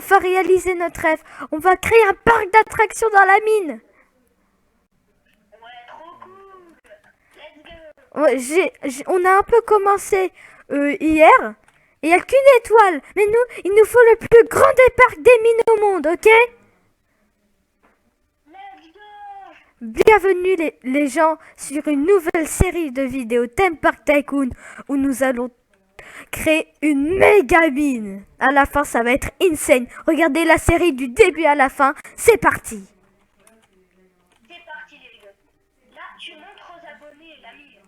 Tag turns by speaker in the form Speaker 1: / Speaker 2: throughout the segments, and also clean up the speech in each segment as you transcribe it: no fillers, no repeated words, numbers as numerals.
Speaker 1: enfin réaliser notre rêve. On va créer un parc d'attractions dans la mine.
Speaker 2: Ouais, trop cool. Let's go.
Speaker 1: Ouais, on a un peu commencé hier. Et il n'y a qu'une étoile. Mais nous, il nous faut le plus grand des parcs des mines au monde, ok?
Speaker 2: Let's go.
Speaker 1: Bienvenue les gens sur une nouvelle série de vidéos Theme Park Tycoon où nous allons créer une méga mine. À la fin, ça va être insane. Regardez la série du début à la fin. C'est parti.
Speaker 2: C'est parti les gars. Là, tu montres aux abonnés la mine.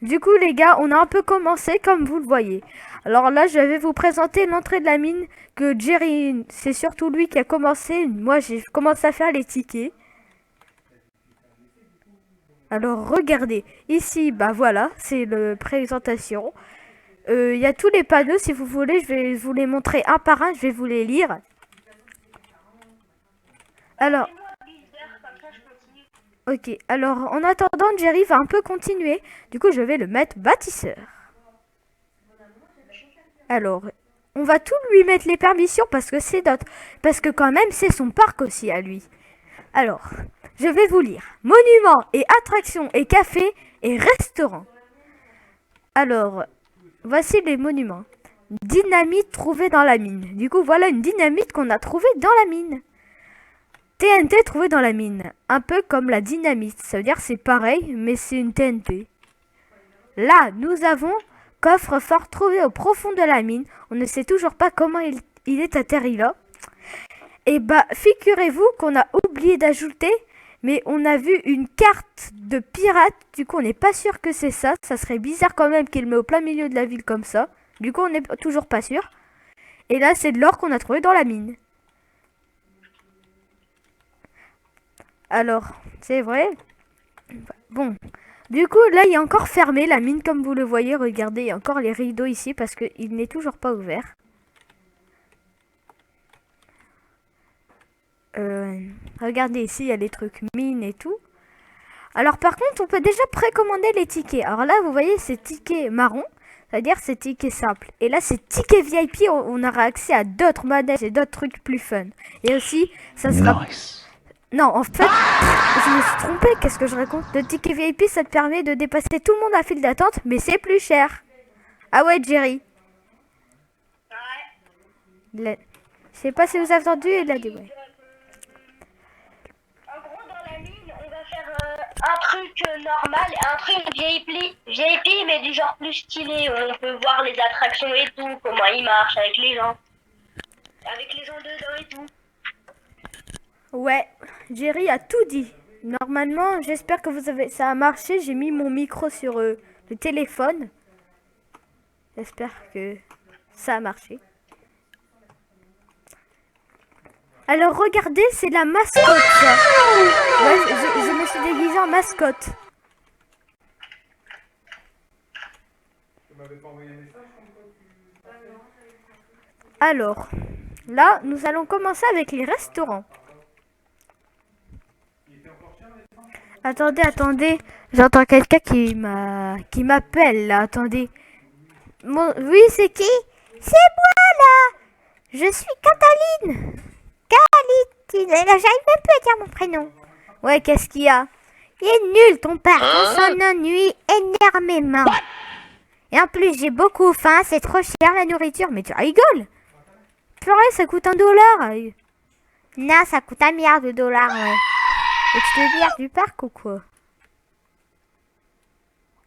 Speaker 1: Du coup, les gars, on a un peu commencé comme vous le voyez. Alors là, je vais vous présenter l'entrée de la mine que Jerry, c'est surtout lui qui a commencé. Moi, j'ai commencé à faire les tickets. Alors, regardez. Ici, bah voilà, c'est la présentation. Il y a tous les panneaux, si vous voulez, je vais vous les montrer un par un, je vais vous les lire. Alors,
Speaker 2: Fais-moi un builder, comme ça je continue.
Speaker 1: ok, alors en attendant, Jerry va un peu continuer. Du coup, je vais le mettre bâtisseur. Alors, on va tout lui mettre les permissions parce que c'est notre... Parce que quand même, c'est son parc aussi à lui. Alors, je vais vous lire. Monuments et attractions et cafés et restaurants. Alors, voici les monuments. Dynamite trouvée dans la mine. Du coup, voilà une dynamite qu'on a trouvée dans la mine. TNT trouvée dans la mine. Un peu comme la dynamite. Ça veut dire c'est pareil, mais c'est une TNT. Là, nous avons coffre-fort trouvé au profond de la mine. On ne sait toujours pas comment il est atterri là. Et bah, figurez-vous qu'on a oublié d'ajouter, mais on a vu une carte de pirate. Du coup, on n'est pas sûr que c'est ça. Ça serait bizarre quand même qu'il met au plein milieu de la ville comme ça. Du coup, on n'est toujours pas sûr. Et là, c'est de l'or qu'on a trouvé dans la mine. Alors, c'est vrai. Bon. Du coup, là, il est encore fermé, la mine, comme vous le voyez. Regardez, il y a encore les rideaux ici parce qu'il n'est toujours pas ouvert. Regardez ici, il y a les trucs mine et tout. Alors, par contre, on peut déjà précommander les tickets. Alors là, vous voyez, c'est ticket marron. C'est-à-dire, c'est ticket simple. Et là, c'est ticket VIP. On aura accès à d'autres manèges et d'autres trucs plus fun. Et aussi, ça sera...
Speaker 3: Nice.
Speaker 1: Non, en fait, je me suis trompée. Qu'est-ce que je raconte? Le ticket VIP, ça te permet de dépasser tout le monde à file d'attente, mais c'est plus cher. Ah ouais, Jerry.
Speaker 2: Ouais.
Speaker 1: Je sais pas si vous avez entendu, il a dit ouais.
Speaker 2: En gros, dans la mine, on va faire un truc normal et un truc VIP, mais du genre plus stylé. Où on peut voir les attractions et tout, comment ils marchent avec les gens. Avec les gens dedans et tout.
Speaker 1: Ouais, Jerry a tout dit. Normalement, j'espère que ça a marché. J'ai mis mon micro sur le téléphone. J'espère que ça a marché. Alors regardez, c'est la mascotte. Ça. Ouais, je me suis déguisée en mascotte. Alors, là, nous allons commencer avec les restaurants. Attendez. J'entends quelqu'un qui m'appelle là. Attendez. Oui, c'est qui? C'est moi là. Je suis Cataline. J'arrive même plus à dire mon prénom. Ouais, qu'est-ce qu'il y a? Il est nul ton père. On s'en ennuie énormément. Et en plus, j'ai beaucoup faim. C'est trop cher la nourriture. Mais tu rigoles? Purée, ça coûte $1. Non, ça coûte $1 milliard, ouais. Et tu te vires du parc ou quoi?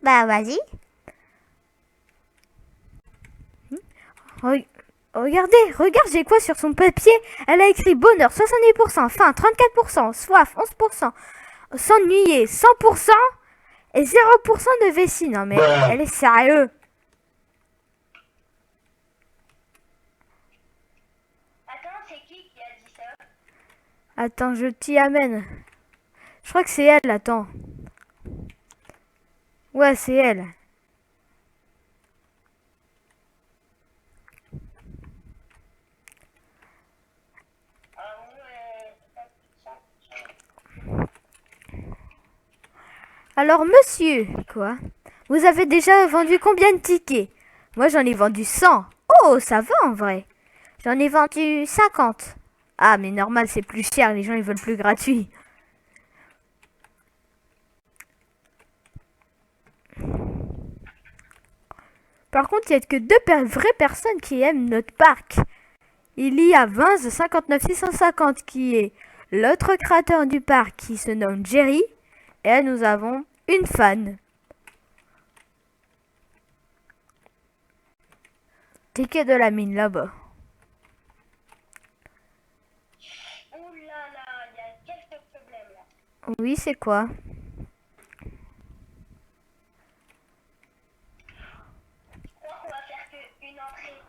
Speaker 1: Bah, vas-y. Regarde, j'ai quoi sur son papier? Elle a écrit bonheur 70%, faim 34%, soif 11%, s'ennuyer 100% et 0% de vessie. Non mais elle est sérieuse.
Speaker 2: Attends, c'est qui a dit ça?
Speaker 1: Attends, je t'y amène. Je crois que c'est elle, attends. Ouais, c'est elle. Alors, monsieur, quoi? Vous avez déjà vendu combien de tickets? Moi, j'en ai vendu 100. Oh, ça va en vrai. J'en ai vendu 50. Ah, mais normal, c'est plus cher. Les gens, ils veulent plus gratuit. Par contre, il n'y a que vraies personnes qui aiment notre parc. Il y a Vince de 59650 qui est l'autre créateur du parc qui se nomme Jerry. Et là, nous avons une fan. Ticket de la mine là-bas.
Speaker 2: Ouh là là, il y a quelques problèmes là.
Speaker 1: Oui, c'est quoi?
Speaker 2: Je crois qu'on va faire qu'une entrée.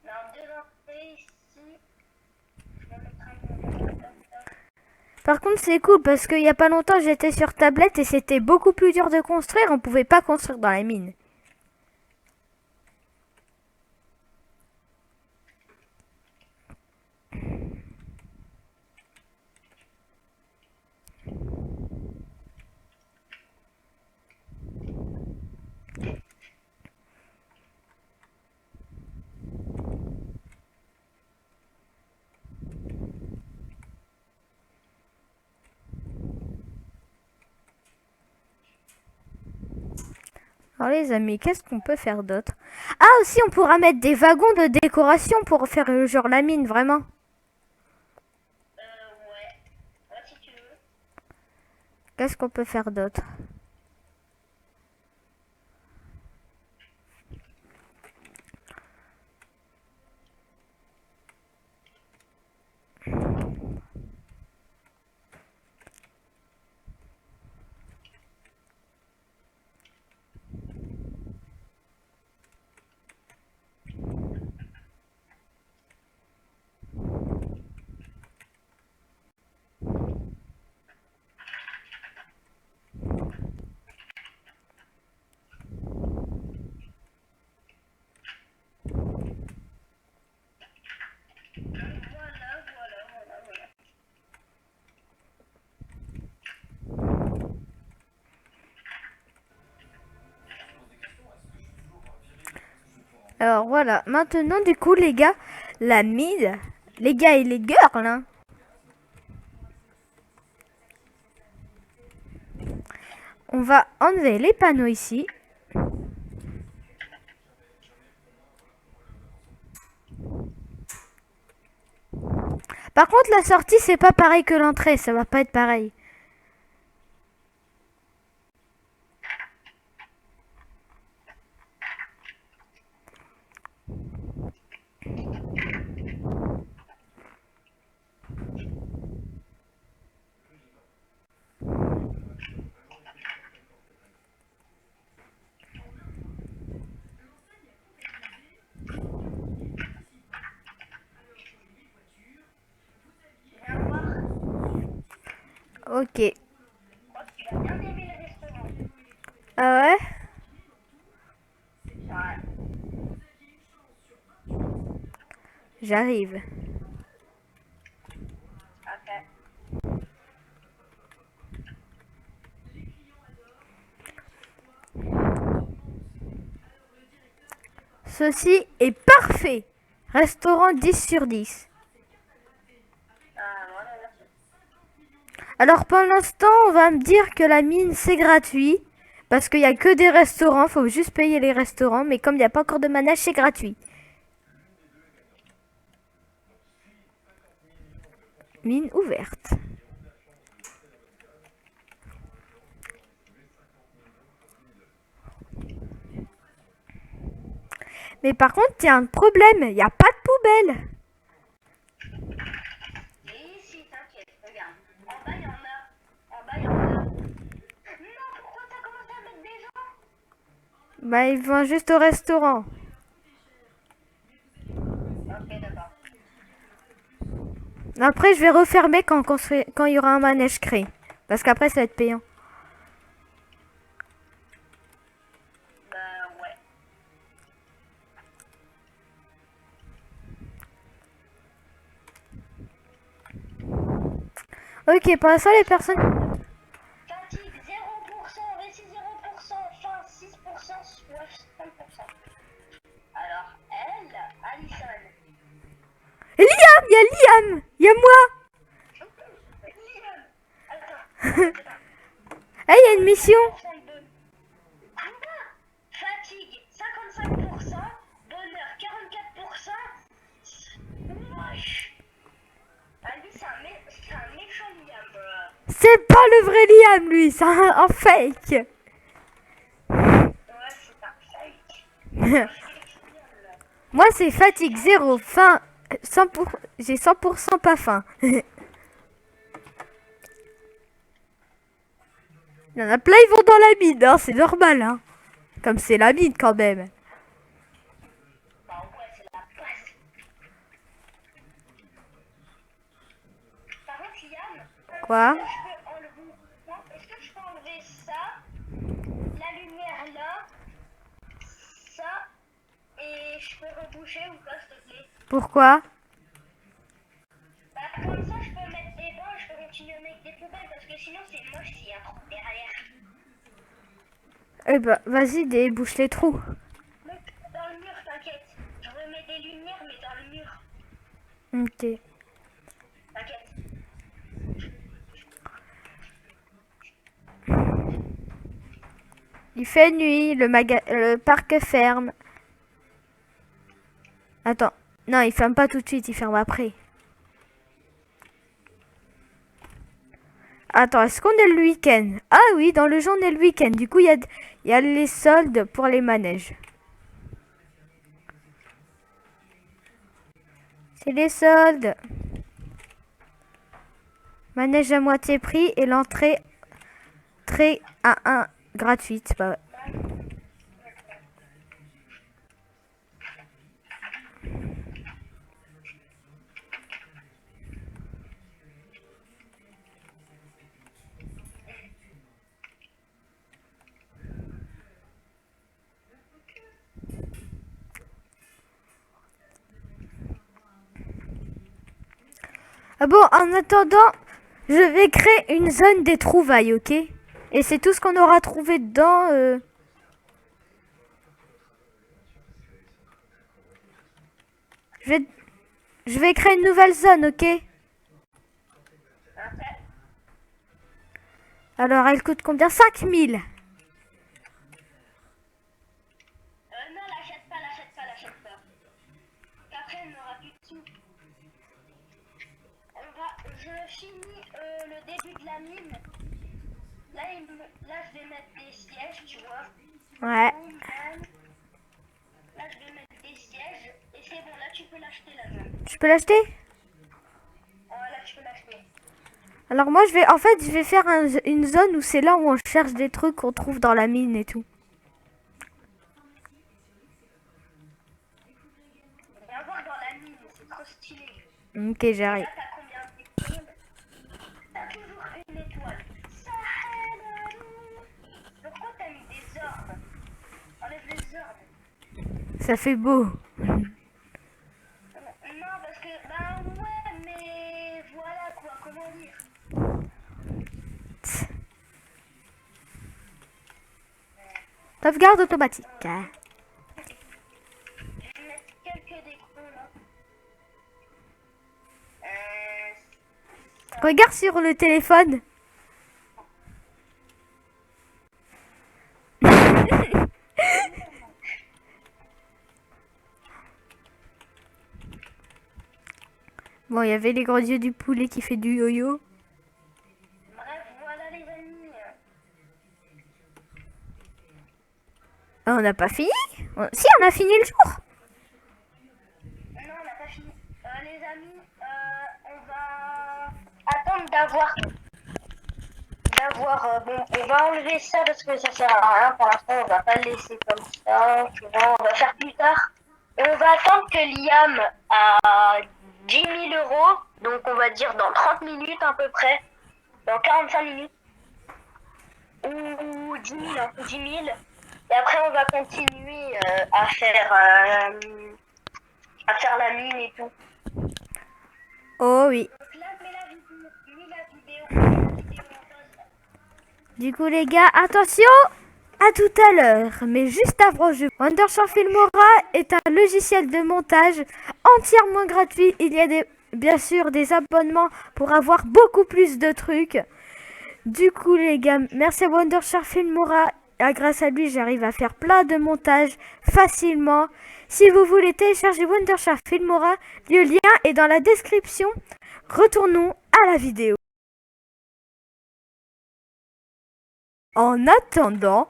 Speaker 2: Non, deux entrées ici. Je vais mettre un.
Speaker 1: Par contre, c'est cool parce qu'il y a pas longtemps, j'étais sur tablette et c'était beaucoup plus dur de construire. On pouvait pas construire dans la mine. Alors les amis, qu'est-ce qu'on peut faire d'autre? Ah aussi, on pourra mettre des wagons de décoration pour faire genre la mine, vraiment.
Speaker 2: Ouais. Ouais, si tu veux.
Speaker 1: Qu'est-ce qu'on peut faire d'autre?
Speaker 2: Voilà.
Speaker 1: Alors voilà, maintenant du coup les gars, la mine, les gars et les girls, hein, on va enlever les panneaux ici. Par contre la sortie c'est pas pareil que l'entrée, ça va pas être pareil.
Speaker 2: Viens voir.
Speaker 1: Ok.
Speaker 2: Je crois que tu vas bien aimer le restaurant.
Speaker 1: Ah ouais?
Speaker 2: Ouais.
Speaker 1: J'arrive.
Speaker 2: Ok.
Speaker 1: Ceci est parfait. Restaurant 10 sur 10.
Speaker 2: Voilà, merci.
Speaker 1: Alors pour l'instant, on va me dire que la mine c'est gratuit. Parce qu'il n'y a que des restaurants, faut juste payer les restaurants. Mais comme il n'y a pas encore de manège, c'est gratuit. Mine ouverte. Mais par contre, il y a un problème, il n'y a pas de poubelle.
Speaker 2: Et ici, t'inquiète, regarde. En bas, il y en a. En bas, il y en a. Non, pourquoi t'as commencé à mettre des gens?
Speaker 1: Bah, ils vont juste au restaurant.
Speaker 2: Ok, d'accord.
Speaker 1: Après, je vais refermer quand il y aura un manège créé. Parce qu'après, ça va être payant.
Speaker 2: Bah, ouais.
Speaker 1: Ok, pour l'instant, les personnes...
Speaker 2: Fatigue 0%, récit 0%, faim 6%, soif 5%. Alors, elle, Alison.
Speaker 1: Liam, il y a Liam, il y a moi.
Speaker 2: Liam. Attends.
Speaker 1: Ah, il y a une mission.
Speaker 2: 32. Fatigue 55%, bonheur 44%. Wesh. Ah, lui, c'est un méchant Liam, bro.
Speaker 1: C'est pas le vrai Liam, lui, c'est un fake.
Speaker 2: Ouais, c'est un fake.
Speaker 1: Moi, c'est fatigue 0, faim 100%, j'ai 100% pas faim. Il y en a plein, ils vont dans la mine, hein, c'est normal, hein. Comme c'est la mine quand même.
Speaker 2: Bah, ouais, c'est la base. Par contre, Liam,
Speaker 1: Quoi?
Speaker 2: est-ce que je peux enlever ça, la lumière là, ça, et je peux reboucher ou pas, s'il te plaît?
Speaker 1: Pourquoi?
Speaker 2: Bah, comme ça, je peux mettre des bancs et je peux continuer à mettre des poubelles parce que sinon, c'est moche s'il y a un trou derrière.
Speaker 1: Eh ben, vas-y, débouche les trous.
Speaker 2: Donc, dans le mur, t'inquiète. Je remets des lumières, mais dans le mur.
Speaker 1: Ok.
Speaker 2: T'inquiète.
Speaker 1: Il fait nuit, le parc ferme. Attends. Non, il ferme pas tout de suite, il ferme après. Attends, est-ce qu'on est le week-end? Ah oui, dans le jour, on est le week-end. Du coup, il y a les soldes pour les manèges. C'est les soldes. Manège à moitié prix et l'entrée très à 1 gratuite. Bah, ouais. Ah bon, en attendant, je vais créer une zone des trouvailles, ok? Et c'est tout ce qu'on aura trouvé dedans. Je vais créer une nouvelle zone, ok? Alors, elle coûte combien? 5000.
Speaker 2: Non, l'achète pas. Après, on n'aura plus de sous. Je finis le début de la mine. Là, je vais mettre des sièges, tu vois.
Speaker 1: Ouais.
Speaker 2: Là, je vais mettre des sièges. Et c'est bon, là, tu peux l'acheter, la zone.
Speaker 1: Je peux l'acheter?
Speaker 2: Là, tu peux l'acheter.
Speaker 1: Alors moi, je vais faire une zone où c'est là où on cherche des trucs qu'on trouve dans la mine et tout.
Speaker 2: Viens voir dans la mine, c'est trop stylé.
Speaker 1: Ok, j'arrive.
Speaker 2: Là, t'as combien d'étoiles? T'as toujours une étoile. Pourquoi t'as mis des orbes? Enlève les orbes.
Speaker 1: Ça fait beau.
Speaker 2: Non, parce que, bah ouais, mais voilà quoi, comment dire.
Speaker 1: Sauvegarde automatique.
Speaker 2: Je vais mettre quelques décos là.
Speaker 1: Regarde sur le téléphone. Bon, il y avait les gros yeux du poulet qui fait du yo-yo.
Speaker 2: Bref, voilà les amis.
Speaker 1: Ah, on n'a pas fini? Si, on a fini le jour.
Speaker 2: Non, on n'a pas fini. Les amis, on va attendre d'avoir... bon, on va enlever ça parce que ça sert à rien. Pour l'instant, on va pas le laisser comme ça. Tu vois, on va faire plus tard. Et on va attendre que Liam a 10 000 euros. Donc, on va dire dans 30 minutes à peu près. Dans 45 minutes. Ou 10 000, hein, 10 000. Et après, on va continuer à faire la mine et tout.
Speaker 1: Oh oui.
Speaker 2: Donc là, mets la vidéo.
Speaker 1: Du coup, les gars, attention, à tout à l'heure. Mais juste avant, Wondershare Filmora est un logiciel de montage entièrement gratuit. Il y a bien sûr des abonnements pour avoir beaucoup plus de trucs. Du coup les gars, merci à Wondershare Filmora. Grâce à lui, j'arrive à faire plein de montages facilement. Si vous voulez télécharger Wondershare Filmora, le lien est dans la description. Retournons à la vidéo. En attendant...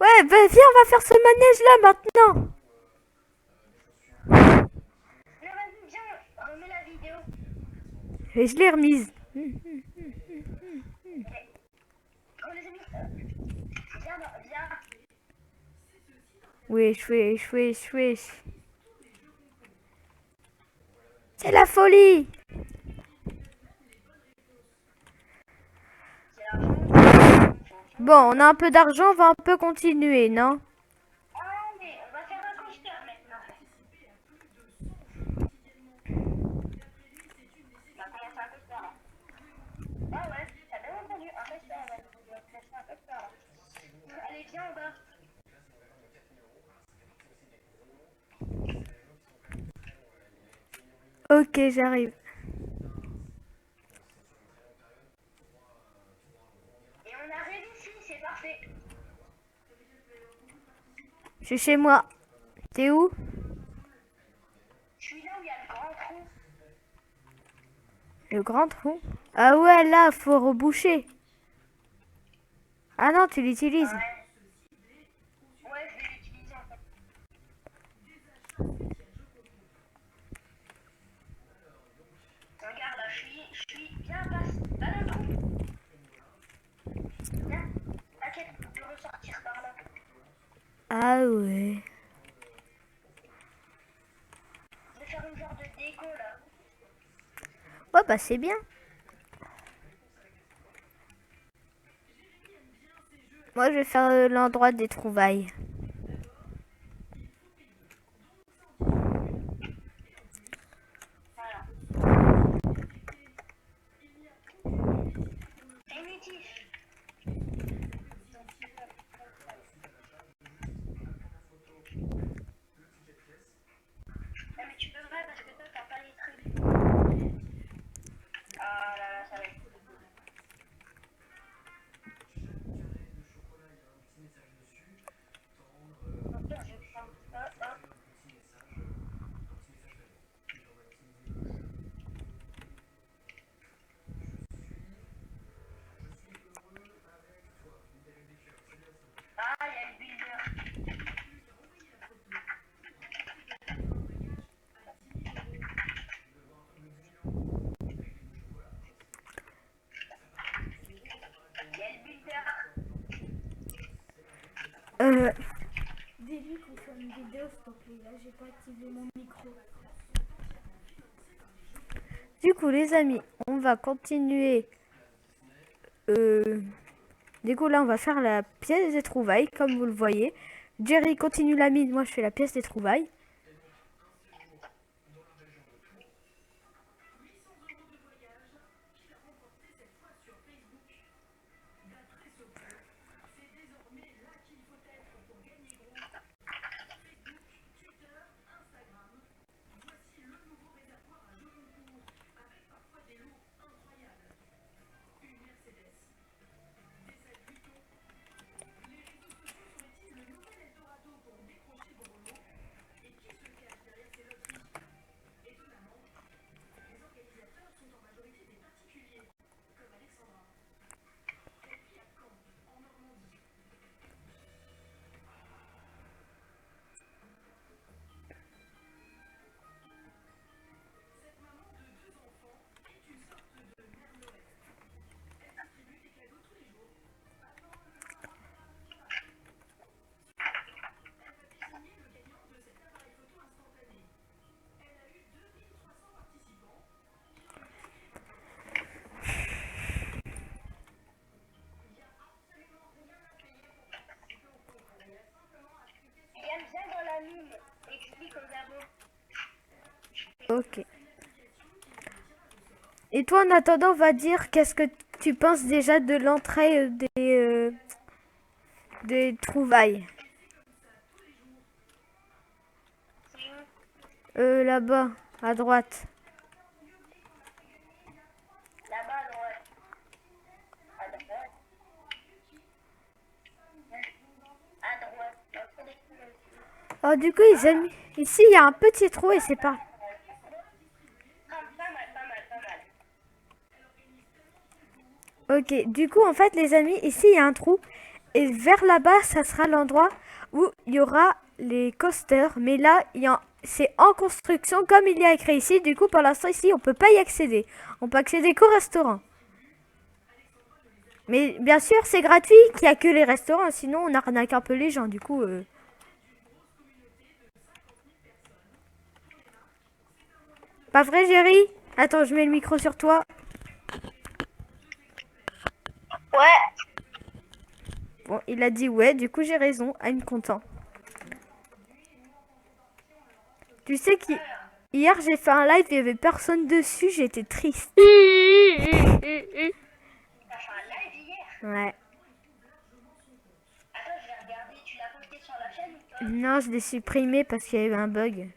Speaker 1: Ouais, bah viens, on va faire ce manège-là maintenant.
Speaker 2: Non, vas-y, viens, remets la vidéo.
Speaker 1: Et je l'ai remise.
Speaker 2: Oh, les amis, viens, viens.
Speaker 1: Wesh, wesh, wesh, wesh. C'est la folie.
Speaker 2: C'est l'argent.
Speaker 1: Bon, on a un peu d'argent, on va un peu continuer, non?
Speaker 2: Ah, mais on va faire un coaster maintenant. On va commencer un coaster là. Ah ouais, t'as bien entendu, un coaster, ouais. On va faire un coaster là. Allez, viens en bas.
Speaker 1: Ok, j'arrive.
Speaker 2: Et on a réussi, c'est parfait.
Speaker 1: Je suis chez moi. T'es où?
Speaker 2: Je suis là où il y a le grand trou.
Speaker 1: Le grand trou? Ah ouais, là, faut reboucher. Ah non, tu l'utilises.
Speaker 2: Ouais, je vais l'utiliser en fait. Regarde là, je suis bien passé. Là, le trou. Viens, t'inquiète, on peut ressortir par là.
Speaker 1: Ah ouais.
Speaker 2: Je vais faire une genre de déco là.
Speaker 1: Ouais, bah c'est bien. Moi, je vais faire l'endroit des trouvailles.
Speaker 2: Voilà. Primitif. Non mais tu peux pas parce que toi t'as pas les trucs. Ah là là, ça va être cool. Donc là, je vais prendre ça, hop. Ah, il y a le builder. Il y a le builder.
Speaker 1: Dis-lui qu'on fait une vidéo, s'il te plaît. Là, j'ai pas activé mon micro. Du coup, les amis, on va continuer. Du coup, là, on va faire la pièce des trouvailles, comme vous le voyez. Jerry continue la mine, moi je fais la pièce des trouvailles.
Speaker 2: Viens, viens dans la mine. Explique aux abos.
Speaker 1: Ok. Et toi, en attendant, on va dire qu'est-ce que tu penses déjà de l'entrée des trouvailles.
Speaker 2: C'est où?
Speaker 1: Là-bas, À droite.
Speaker 2: Là-bas, à droite. À droite. À droite.
Speaker 1: Oh, du coup, ils ont mis... Ici, il y a un petit trou et c'est pas...
Speaker 2: Pas mal, pas mal, pas mal.
Speaker 1: Ok, du coup, en fait, les amis, ici, il y a un trou. Et vers là-bas, ça sera l'endroit où il y aura les coasters. Mais là, c'est en construction, comme il y a écrit ici. Du coup, pour l'instant, ici, on peut pas y accéder. On peut accéder qu'au restaurant. Mais bien sûr, c'est gratuit, qu'il n'y a que les restaurants. Sinon, on arnaque un peu les gens. Du coup... Pas vrai, Jerry? Attends, je mets le micro sur toi.
Speaker 2: Ouais.
Speaker 1: Bon, il a dit ouais, du coup j'ai raison, I'm content. Tu sais qu'hier j'ai fait un live, il y avait personne dessus, j'étais triste.
Speaker 2: T'as fait un live hier?
Speaker 1: Ouais.
Speaker 2: Attends, je vais regarder. Tu l'as posté sur la chaîne ou pas?
Speaker 1: Non, je l'ai supprimé parce qu'il y a eu un bug.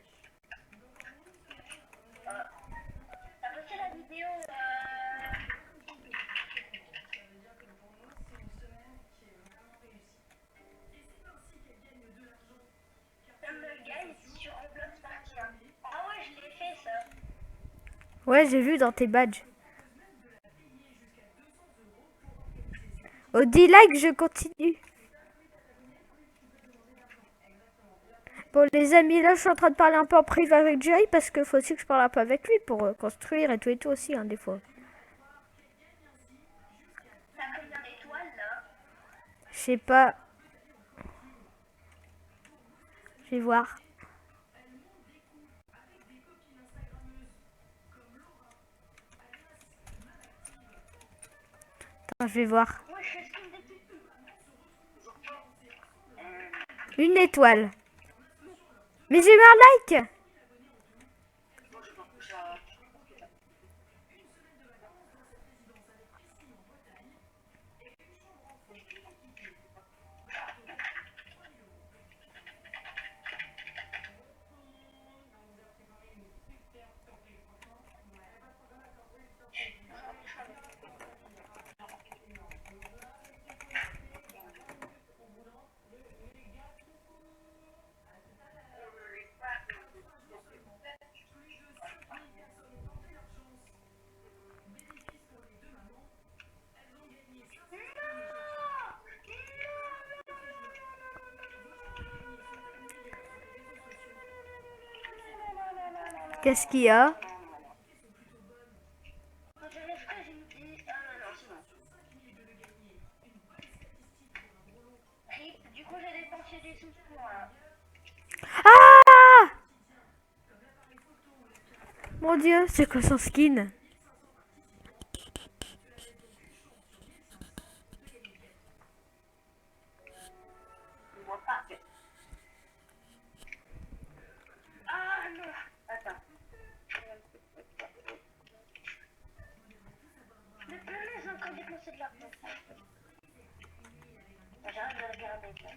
Speaker 2: T'as posté la vidéo Tumble Guys sur Roblox partie 1. Ah ouais, je l'ai fait ça.
Speaker 1: Ouais, j'ai vu dans tes badges. Au 10 likes, je continue. Bon, les amis, là, je suis en train de parler un peu en privé avec Jerry parce qu'il faut aussi que je parle un peu avec lui pour construire et tout aussi, hein, des fois.
Speaker 2: T'as combien d'étoiles là?
Speaker 1: Je sais pas. Je vais voir. Attends, je vais voir.
Speaker 2: Moi je fais ce qu'on dit.
Speaker 1: Une étoile. Mais j'ai eu un like. Qu'est-ce qu'il y a?
Speaker 2: Du coup, j'ai dépensé des sous pour
Speaker 1: Ah! Mon Dieu, c'est quoi son skin?
Speaker 2: Je vois pas. Ah non. Attends. Mais punaise, j'ai encore dépensé de l'argent. J'arrête de regarder ça.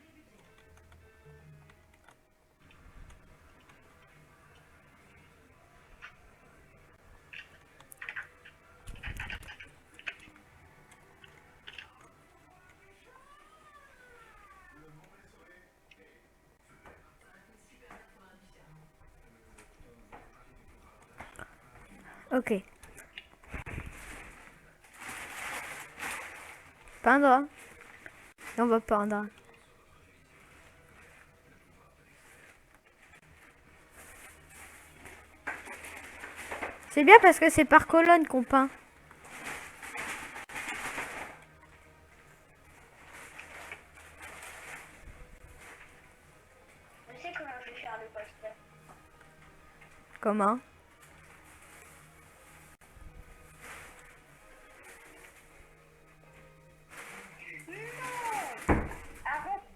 Speaker 1: Ok. Peindre. Et on va peindre. C'est bien parce que c'est par colonne qu'on peint.
Speaker 2: Je sais comment je vais faire le poster.
Speaker 1: Comment?
Speaker 2: Non!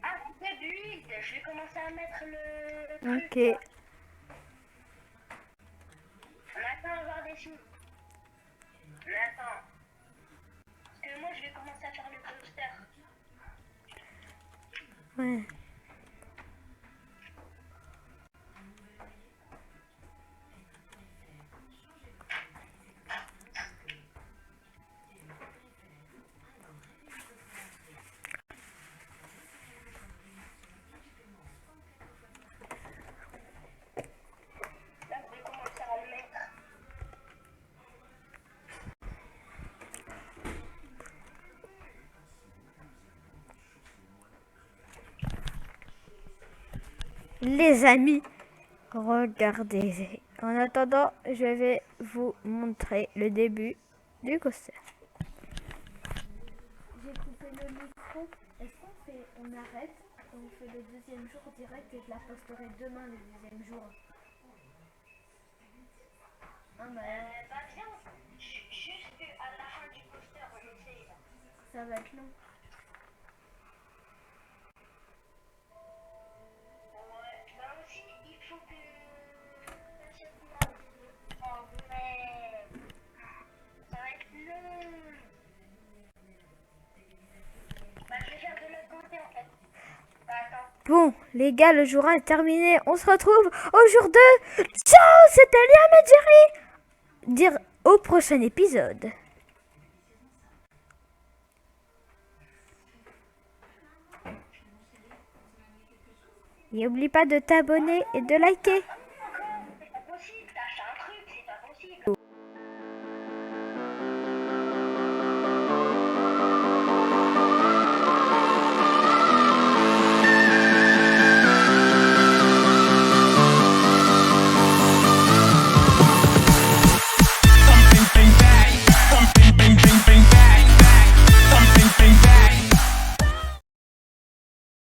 Speaker 2: Arrête de build. Je vais commencer à mettre le truc,
Speaker 1: Ok.
Speaker 2: là. On attend avoir des sous. On attend. Parce que moi, je vais commencer à faire le poster.
Speaker 1: Ouais. Les amis, regardez. En attendant, je vais vous montrer le début du coaster. J'ai coupé le micro. Est-ce on arrête, on fait le deuxième jour direct et je la posterai demain le deuxième jour.
Speaker 2: Bah viens, juste à la fin du poster, on essaye.
Speaker 1: Ça va être long.
Speaker 2: Ouais, bah aussi, il faut que... Oh ouais, ça va être long. Bah je vais faire de l'autre côté en fait. Bah attends.
Speaker 1: Bon, les gars, le jour 1 est terminé. On se retrouve au jour 2. Ciao, c'était Liam et Jerry. Dire au prochain épisode. Et n'oublie pas de t'abonner et de liker.